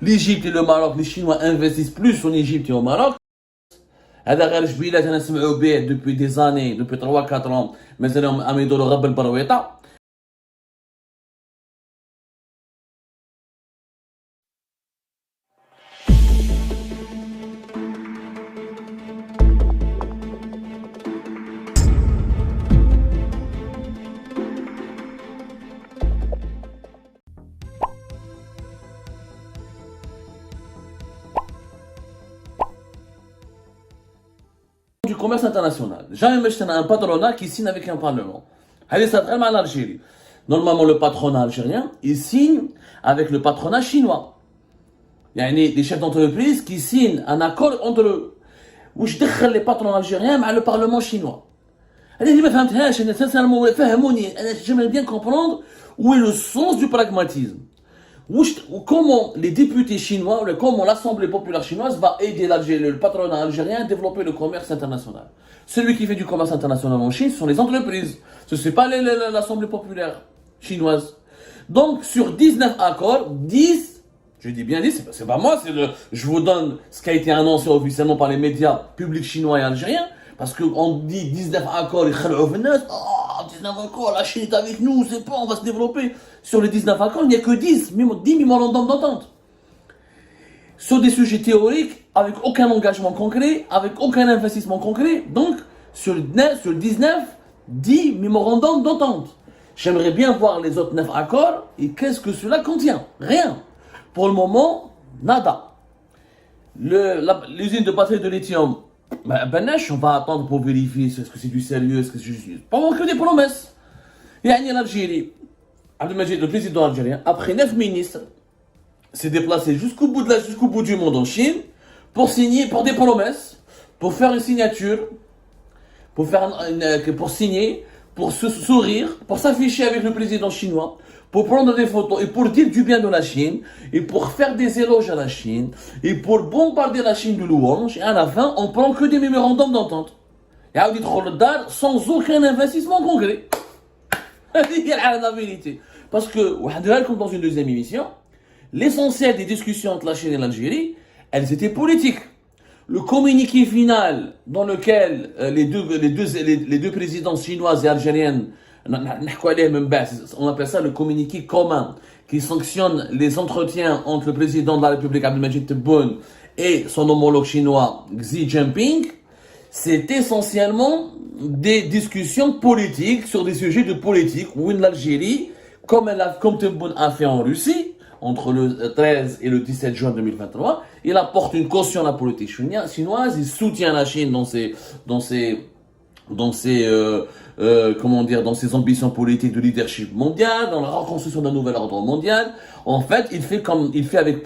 l'Égypte et le Maroc, les Chinois investissent plus en Égypte et au Maroc. هذا غير جبيلات انا نسمعوا به depuis des années, depuis 3-4 ans, مازالهم عم يدوروا غب البرويطه. Du commerce international. Jamais je un patronat qui signe avec un parlement. Allez, ça très mal en Algérie. Normalement, le patronat algérien, il signe avec le patronat chinois. Il y a les chefs d'entreprise qui signent un accord entre eux. Où je décale les patrons algériens avec le parlement chinois. Allez, sincèrement, j'aimerais bien comprendre où est le sens du pragmatisme. Comment les députés chinois, comment l'Assemblée populaire chinoise va aider le patronat algérien à développer le commerce international. Celui qui fait du commerce international en Chine, ce sont les entreprises. Ce n'est pas l'Assemblée populaire chinoise. Donc, sur 19 accords, 10, je dis bien 10, c'est pas moi, je vous donne ce qui a été annoncé officiellement par les médias publics chinois et algériens, parce qu'on dit 19 accords, 19 accords, la Chine est avec nous, c'est pas, on va se développer. Sur les 19 accords, il n'y a que 10 mémorandums d'entente. Sur des sujets théoriques, avec aucun engagement concret, avec aucun investissement concret. Donc, sur le 19, 10 mémorandums d'entente. J'aimerais bien voir les autres 9 accords et qu'est-ce que cela contient. Rien. Pour le moment, nada. L'usine de batterie de lithium, on va attendre pour vérifier est-ce que c'est du sérieux, est-ce que c'est juste. Pas que des promesses. Il y a l'Algérie. Abdelmajid, le président algérien, après 9 ministres, s'est déplacé jusqu'au bout du monde en Chine pour signer, pour des promesses, pour faire une signature, pour signer, pour se sourire, pour s'afficher avec le président chinois, pour prendre des photos et pour dire du bien de la Chine, et pour faire des éloges à la Chine, et pour bombarder la Chine de louanges, et à la fin, on prend que des mémorandums d'entente. Et à sans aucun investissement concret. C'est la vérité. Parce que, comme dans une deuxième émission, l'essentiel des discussions entre la Chine et l'Algérie, elles étaient politiques. Le communiqué final dans lequel les deux présidences chinoises et algériennes, on appelle ça le communiqué commun, qui sanctionne les entretiens entre le président de la République Abdelmajid Tebboune et son homologue chinois Xi Jinping, c'est essentiellement des discussions politiques sur des sujets de politique où l'Algérie, comme Tebboune a fait en Russie, entre le 13 et le 17 juin 2023, il apporte une caution à la politique chinoise, il soutient la Chine dans ses ambitions politiques de leadership mondial, dans la reconstruction d'un nouvel ordre mondial. En fait, il fait avec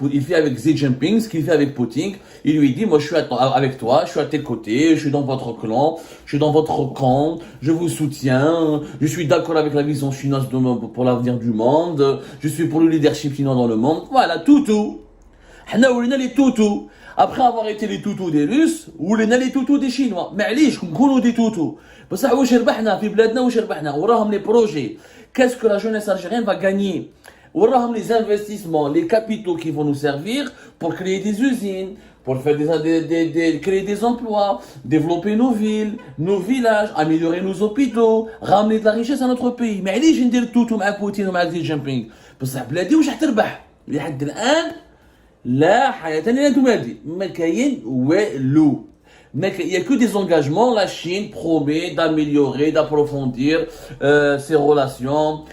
Xi Jinping ce qu'il fait avec Poutine. Il lui dit, moi, je suis avec toi, je suis à tes côtés, je suis dans votre clan, je suis dans votre camp, je vous soutiens, je suis d'accord avec la vision chinoise pour l'avenir du monde, je suis pour le leadership chinois dans le monde. Voilà, toutou. On a les toutous. Après avoir été les toutous des Russes, ou les toutous des Chinois. Mais allez, je connais des toutous. Parce que واش ربحنا في بلادنا واش ربحنا وراهم les projets. Qu'est-ce que la jeunesse algérienne va gagner? وراهم les investissements, les capitaux qui vont nous servir pour créer des usines, pour faire créer des emplois, développer nos villes, nos villages, améliorer nos hôpitaux, ramener de la richesse à notre pays. Mais allez, je ندير توتو مع بوتين ومع Xi Jinping. بصح بلادي واش حتربح؟ لحد الآن لا حياة لبلادي ما كاين والو. Il n'y a que des engagements. La Chine promet d'améliorer, d'approfondir ses relations,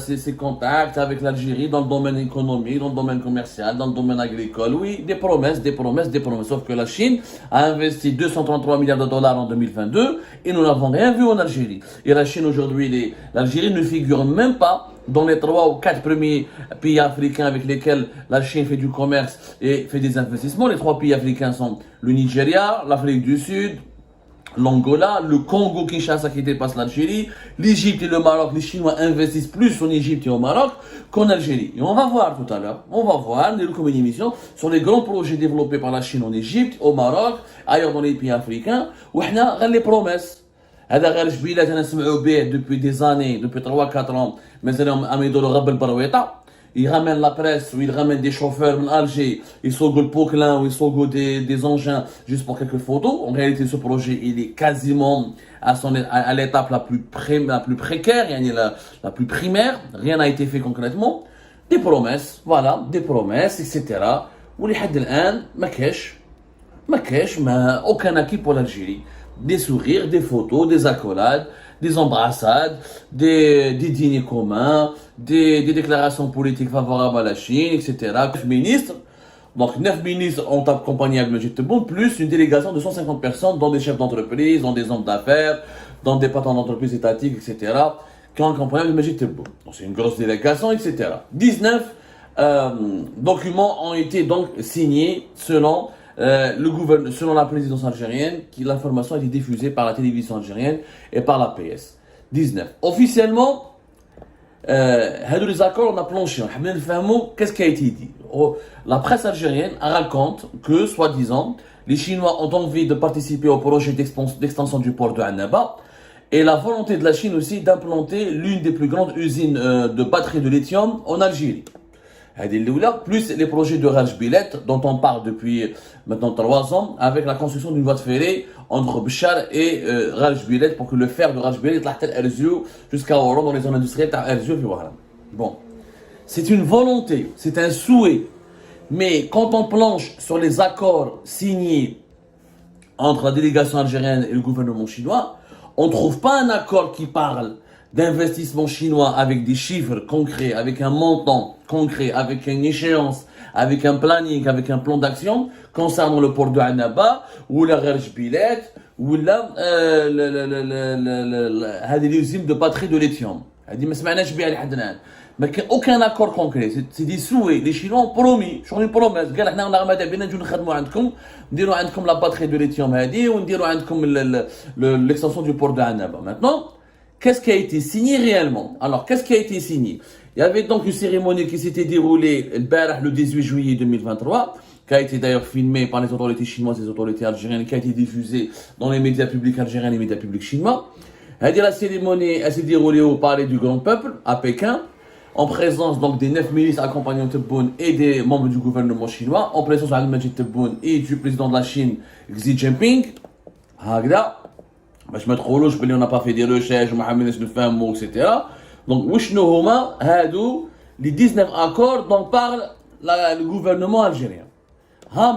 ses contacts avec l'Algérie dans le domaine économique, dans le domaine commercial, dans le domaine agricole. Oui, des promesses. Sauf que la Chine a investi 233 milliards de dollars en 2022 et nous n'avons rien vu en Algérie. Et la Chine aujourd'hui, l'Algérie ne figure même pas dans les 3 ou 4 premiers pays africains avec lesquels la Chine fait du commerce et fait des investissements. Les 3 pays africains sont le Nigeria, l'Afrique du Sud, l'Angola, le Congo-Kinshasa qui dépasse l'Algérie, l'Égypte et le Maroc. Les Chinois investissent plus en Égypte et au Maroc qu'en Algérie. Et on va voir tout à l'heure, comme une émission, sur les grands projets développés par la Chine en Égypte, au Maroc, ailleurs dans les pays africains, où on a les promesses. هذا غير جبيلات انا نسمعوا به depuis des années, depuis 3-4 ans, مازالهم عم يدوروا غب البرويطه. ils ramènent la presse, ou ils ramènent des chauffeurs d'Alger, ils sont le Poquelin, ou ils sont des engins juste pour quelques photos. En réalité, ce projet, il est quasiment à l'étape la plus précaire, la plus primaire. Rien n'a été fait concrètement. Des promesses, voilà, des promesses, etc. Ou les had الآن ما كاش aucun acquis pour l'Algérie. Des sourires, des photos, des accolades, des embrassades, des dîners communs, des déclarations politiques favorables à la Chine, etc. 9 ministres, donc 9 ministres ont accompagné Abdelmajid Tebboune, plus une délégation de 150 personnes, dont des chefs d'entreprise, dont des hommes d'affaires, dont des patrons d'entreprises étatiques, etc., qui ont accompagné Abdelmajid Tebboune. Donc c'est une grosse délégation, etc. 19 documents ont été donc signés selon selon la présidence algérienne, l'information a été diffusée par la télévision algérienne et par la PS. 19. Officiellement, les accords, on a planché. Qu'est-ce qui a été dit? La presse algérienne raconte que, soi-disant, les Chinois ont envie de participer au projet d'extension du port de Annaba et la volonté de la Chine aussi d'implanter l'une des plus grandes usines de batteries de lithium en Algérie. Plus les projets de Raj Bilet, dont on parle depuis maintenant 3 ans, avec la construction d'une voie de ferrée entre Béchar et Raj Bilet, pour que le fer de Raj Bilet jusqu'à Oran, dans les zones industrielles. Bon, c'est une volonté, c'est un souhait, mais quand on planche sur les accords signés entre la délégation algérienne et le gouvernement chinois, on ne trouve pas un accord qui parle d'investissement chinois avec des chiffres concrets, avec un montant concret, avec une échéance, avec un planning, avec un plan d'action concernant le port de Annaba ou la Raj Bilet ou les usines de batterie de lithium. Mais il n'y a aucun accord concret, c'est des souhaits. Les Chinois ont promis, je une promesse, قال احنا غادي نجيو نخدموا عندكم نديروا عندكم la batterie de lithium هذه ونديروا عندكم l'extension du port de Annaba. Maintenant, qu'est-ce qui a été signé réellement? Alors, qu'est-ce qui a été signé? Il y avait donc une cérémonie qui s'était déroulée le 18 juillet 2023, qui a été d'ailleurs filmée par les autorités chinoises et les autorités algériennes, qui a été diffusée dans les médias publics algériens et les médias publics chinois. La cérémonie s'est déroulée au Palais du Grand Peuple, à Pékin, en présence donc des 9 ministres accompagnant Tebboune et des membres du gouvernement chinois, en présence d'Abdelmajid Tebboune et du président de la Chine, Xi Jinping. باش ما تقولوش بلي on n'a pas fait des recherches وما حاولناش نفهموا etc. Donc وشنو هما هادو les 19 accords dont parle le gouvernement algérien.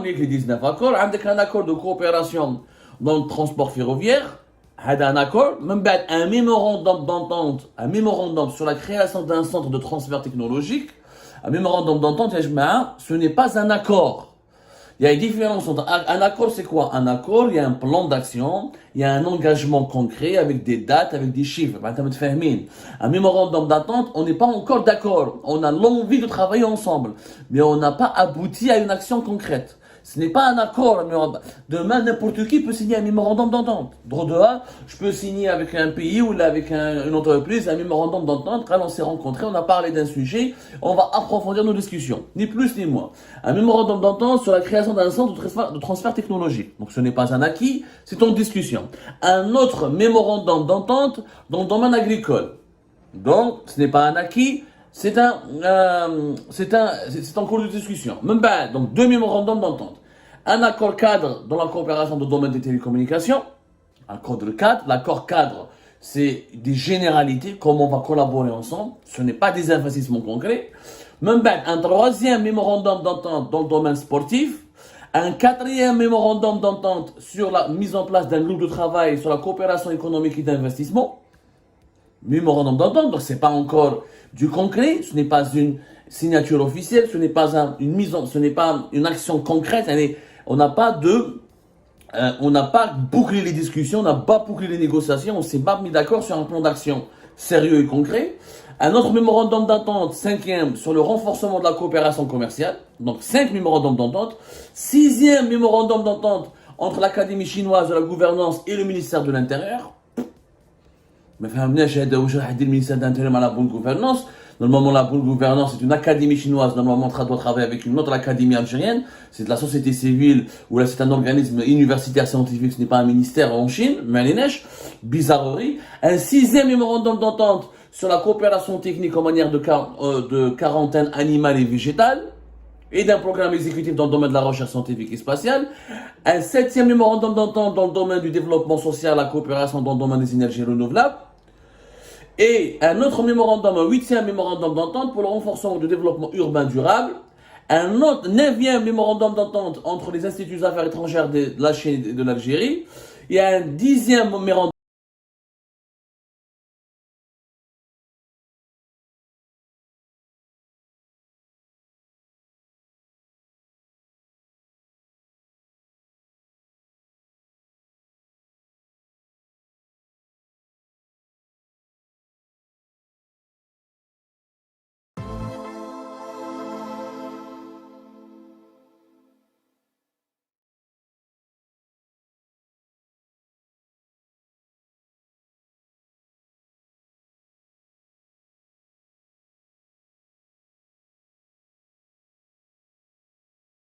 Les 19 accords, عندك un accord de coopération dans le transport ferroviaire, un accord, même un mémorandum d'entente, un mémorandum sur la création d'un centre de transfert technologique, un mémorandum d'entente, ce n'est pas un accord. Il y a une différence entre un accord, c'est quoi? Un accord, il y a un plan d'action, il y a un engagement concret avec des dates, avec des chiffres. Un mémorandum d'attente, on n'est pas encore d'accord. On a l'envie de travailler ensemble, mais on n'a pas abouti à une action concrète. Ce n'est pas un accord. Demain, n'importe qui peut signer un mémorandum d'entente. Droit de A, je peux signer avec un pays ou avec une entreprise un mémorandum d'entente. Quand on s'est rencontrés, on a parlé d'un sujet, on va approfondir nos discussions. Ni plus ni moins. Un mémorandum d'entente sur la création d'un centre de transfert technologique. Donc ce n'est pas un acquis, c'est en discussion. Un autre mémorandum d'entente dans le domaine agricole. Donc ce n'est pas un acquis, c'est en cours de discussion. Même pas, donc 2 mémorandums d'entente. Un accord cadre dans la coopération dans le domaine des télécommunications. L'accord cadre, c'est des généralités, comment on va collaborer ensemble. Ce n'est pas des investissements concrets. Même pas, un 3e mémorandum d'entente dans le domaine sportif. Un 4e mémorandum d'entente sur la mise en place d'un groupe de travail sur la coopération économique et d'investissement. Mémorandum d'entente, donc c'est pas encore du concret, ce n'est pas une signature officielle, ce n'est pas ce n'est pas une action concrète. On n'a pas bouclé les discussions, on n'a pas bouclé les négociations, on s'est pas mis d'accord sur un plan d'action sérieux et concret. Un autre mémorandum d'entente, 5e, sur le renforcement de la coopération commerciale. Donc 5 mémorandums d'entente. 6e mémorandum d'entente entre l'Académie chinoise de la gouvernance et le ministère de l'Intérieur. Mais le ministère de l'Intérieur à la bonne gouvernance. Normalement, la bonne gouvernance, c'est une académie chinoise. Normalement, on doit travailler avec une autre académie algérienne. C'est de la société civile, ou là, c'est un organisme universitaire scientifique. Ce n'est pas un ministère en Chine. Mais bizarrerie. Un 6e mémorandum d'entente sur la coopération technique en matière de quarantaine animale et végétale, et d'un programme exécutif dans le domaine de la recherche scientifique et spatiale, un 7e mémorandum d'entente dans le domaine du développement social, la coopération dans le domaine des énergies renouvelables, et un autre mémorandum, un 8e mémorandum d'entente pour le renforcement du développement urbain durable, un autre 9e mémorandum d'entente entre les instituts d'affaires étrangères de la Chine et de l'Algérie, et un 10e mémorandum